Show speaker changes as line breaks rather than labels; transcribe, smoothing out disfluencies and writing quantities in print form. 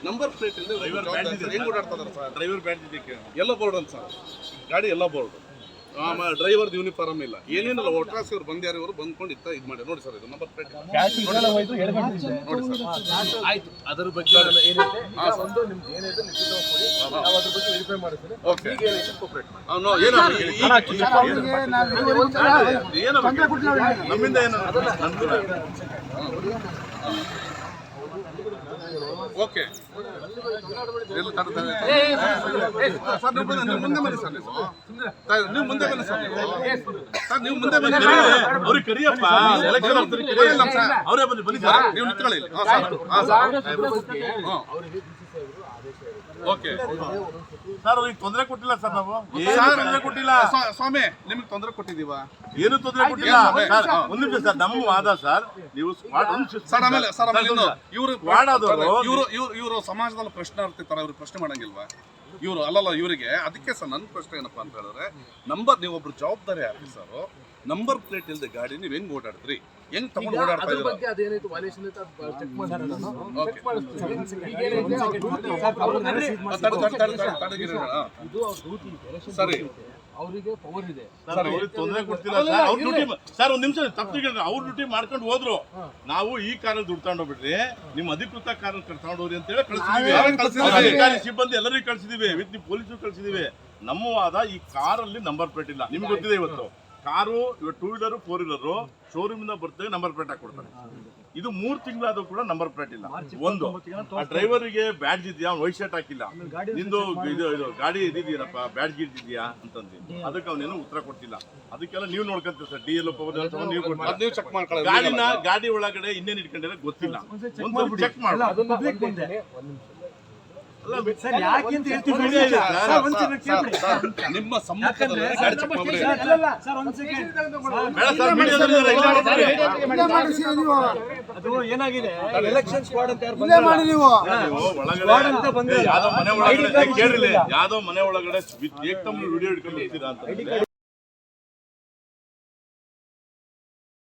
Number plate ಇಲ್ಲದೆ ಹೆಂಗ್ ಓಡಾಡ್ತಾರೆ ಸರ್?
ಡ್ರೈವರ್ ಬ್ಯಾಡ್ಜ್ ಇದಕ್ಕೆ
ಎಲ್ಲ ಬೋರ್ಡ್ ಅಂತ ಸರ್, ಗಾಡಿ ಎಲ್ಲ ಬೋರ್ಡ್. ಆಮೇಲೆ ಡ್ರೈವರ್ದು ಯೂನಿಫಾರ್ಮ್ ಇಲ್ಲ, ಏನೇನಿಲ್ಲ. ಒಟ್ರಾಸಿ ಅವ್ರು ಬಂದ್ಯಾರು, ಇವರು ಬಂದ್ಕೊಂಡು ಇದು ಮಾಡಿ ನೋಡಿ ಸರ್, ಇದು ನಂಬರ್ ಪ್ಲೇಟ್ ನೋಡಿ ಸರ್.
ಆಯ್ತು, ಅದ್ರ ಬಗ್ಗೆ ಏನಿದೆ ಒಂದು ನಿಮ್ದು ಏನಿದೆ ಕೊಡಿ, ನಾವು ಅದ್ರ ಬಗ್ಗೆ ವೆರಿಫೈ ಮಾಡ್ತೀವಿ.
ಓಕೆ,
ಈಗ ಏನಿದೆ ಕೋಪರೇಟ್ ಮಾಡಿ.
ನಮ್ಮಿಂದ ಏನು
ಓಕೆ ಸರ್, ನೀವು ಮುಂದೆ ಬನ್ನಿ ಸರ್, ನೀವು ಮುಂದೆ ಬನ್ನಿ ಸರ್, ನೀವು ಮುಂದೆ ಬನ್ನಿ.
ಅವ್ರಿಗೆ ಕರಿಯಪ್ಪ, ಎಲೆಕ್ಷನ್ ಅವರೇ ಬನ್ನಿ ಬನ್ನಿ ಸರ್,
ನೀವು ನಿಂತ್ಕೊಳ್ಳಿ. ಹಾಂ ಸರ್, ಓಕೆ
ಸರ್. ಅವ್ರಿಗೆ ತೊಂದರೆ ಕೊಟ್ಟಿಲ್ಲ ಸರ್, ನಾವು ತೊಂದರೆ ಕೊಟ್ಟಿಲ್ಲ.
ಸ್ವಾಮಿ, ನಿಮ್ಗೆ ತೊಂದರೆ ಕೊಟ್ಟಿದ್ದೀವಾ?
ಏನು ತೊಂದರೆ ಕೊಟ್ಟಿಲ್ಲ ಸರ್. ಒಂದು ನಿಮಿಷ ಸರ್, ನಮ್ಮ ವಾದ ಸರ್, ನೀವು
ಸರ್ ಆಮೇಲೆ ಇವರು ಸಮಾಜದಲ್ಲಿ ಪ್ರಶ್ನಾರ್ಥಿ ತರ ಇವ್ರು ಪ್ರಶ್ನೆ ಮಾಡಂಗಿಲ್ವಾ? ಇವರು ಅಲ್ಲಲ್ಲ ಇವರಿಗೆ. ಅದಕ್ಕೆ ಸರ್ ನನ್ನ ಪ್ರಶ್ನೆ ಏನಪ್ಪಾ ಅಂತ ಹೇಳಿದ್ರೆ, ನಂಬರ್, ನೀವು ಒಬ್ರು ಜವಾಬ್ದಾರಿ ಆಫೀಸರು, ನಂಬರ್ ಪ್ಲೇಟ್ ಇಲ್ಲದೆ ಗಾಡಿ ನೀವು ಹೆಂಗ್ ಓಡಾಡಿದ್ರಿ, ಹೆಂಗ್ ತಗೊಂಡು ಓಡಾಡ್ತಾ ಇದ್ದೀರಾ?
ಅದೇನಾಯ್ತು ವಾಲ್ಯೂಷನ್ ಚೆಕ್
ಸರಿ,
ಅವರಿಗೆ ಪವರ್ ಇದೆ
ಸರ್. ಅವ್ರಿಗೆ ತೊಂದರೆ ಕೊಡ್ತಿಲ್ಲ ಸರ್. ಅವ್ರ ಡ್ಯೂಟಿ ಸರ್, ಒಂದ್ ನಿಮಿಷ ತಪ್ಪಿಗೆ ಅವ್ರ ಡ್ಯೂಟಿ ಮಾಡ್ಕೊಂಡು ಹೋದ್ರು. ನಾವು ಈ ಕಾರಲ್ಲಿ ದುಡ್ಡು ತಗೊಂಡೋಗ್ಬಿಟ್ರಿ, ನಿಮ್ಮ ಅಧಿಕೃತ ಕಾರಲ್ಲಿ ತಗೊಂಡೋಗ್ರಿ ಅಂತ ಹೇಳಿ ಕಳಿಸಿದೀವಿ. ಅಧಿಕಾರಿ ಸಿಬ್ಬಂದಿ ಎಲ್ಲರಿಗೂ ಕಳಿಸಿದೀವಿ, ವಿತ್ ಪೊಲೀಸರು ಕಳಿಸಿದೀವಿ. ನಮ್ಮ ವಾದ, ಈ ಕಾರಲ್ಲಿ ನಂಬರ್ ಪ್ಲೇಟ್ ಇಲ್ಲ. ನಿಮ್ಗೆ ಗೊತ್ತಿದೆ, ಇವತ್ತು ಕಾರು, ಇವತ್ತು 2 ವೀಲರ್ 4 ವೀಲರು ಶೋರೂಮ್ ಇಂದ ಬರ್ತೇವೆ, ನಂಬರ್ ಪ್ಲೇಟ್ ಹಾಕೊಡ್ತಾರೆ. ಇದು 3 ತಿಂಗಳಾದ್ರೂ ಕೂಡ ನಂಬರ್ ಪ್ಲೇಟ್ ಇಲ್ಲ. ಒಂದು, ಆ ಡ್ರೈವರ್ಗೆ ಬ್ಯಾಡ್ಜ್ ಇದೆಯಾ, ಅವ್ನು ವೈಟ್ ಶರ್ಟ್ ಹಾಕಿಲ್ಲ, ನಿಂದು ಇದು ಗಾಡಿ ಇದಿದೆಯಪ್ಪ, ಬ್ಯಾಡ್ಜ್ ಇದೆಯಾ ಅಂತಂದು, ಅದಕ್ಕೆ ಅವನೇನು ಉತ್ತರ ಕೊಡ್ತಿಲ್ಲ. ಅದಕ್ಕೆಲ್ಲ ನೀವು ನೋಡ್ಕೊಂತೀವಿ ಸರ್, DL ಪವರ್ ನೀವು
ಚೆಕ್ ಮಾಡ್ಕೊಳ್ಳಿ.
ಗಾಡಿ ಒಳಗಡೆ ಇನ್ನೇನು ಇಟ್ಕೊಂಡಿರೋ ಗೊತ್ತಿಲ್ಲ, ಒಂದ್ಸಲ ಚೆಕ್ ಮಾಡಿ.
ನಿಮ್ಮ ಸಮ್ಮುಖದಲ್ಲಿ ಗಾಡಿ ಚೆಕ್ ಮಾಡಿ.
ಅದು ಏನಾಗಿದೆ, ಎಲೆಕ್ಷನ್ ಸ್ಕ್ವಾಡ್ ಅಂತ
ಯಾವ್ದೋ ಮನೆ ಒಳಗಡೆ ಕೇಳಿಲ್ಲ, ಯಾವ್ದೋ ಮನೆ ಒಳಗಡೆ ವಿಡಿಯೋ ಇಟ್ಕೊಂಡು ಹೋಗ್ತೀರಾ ಅಂತ.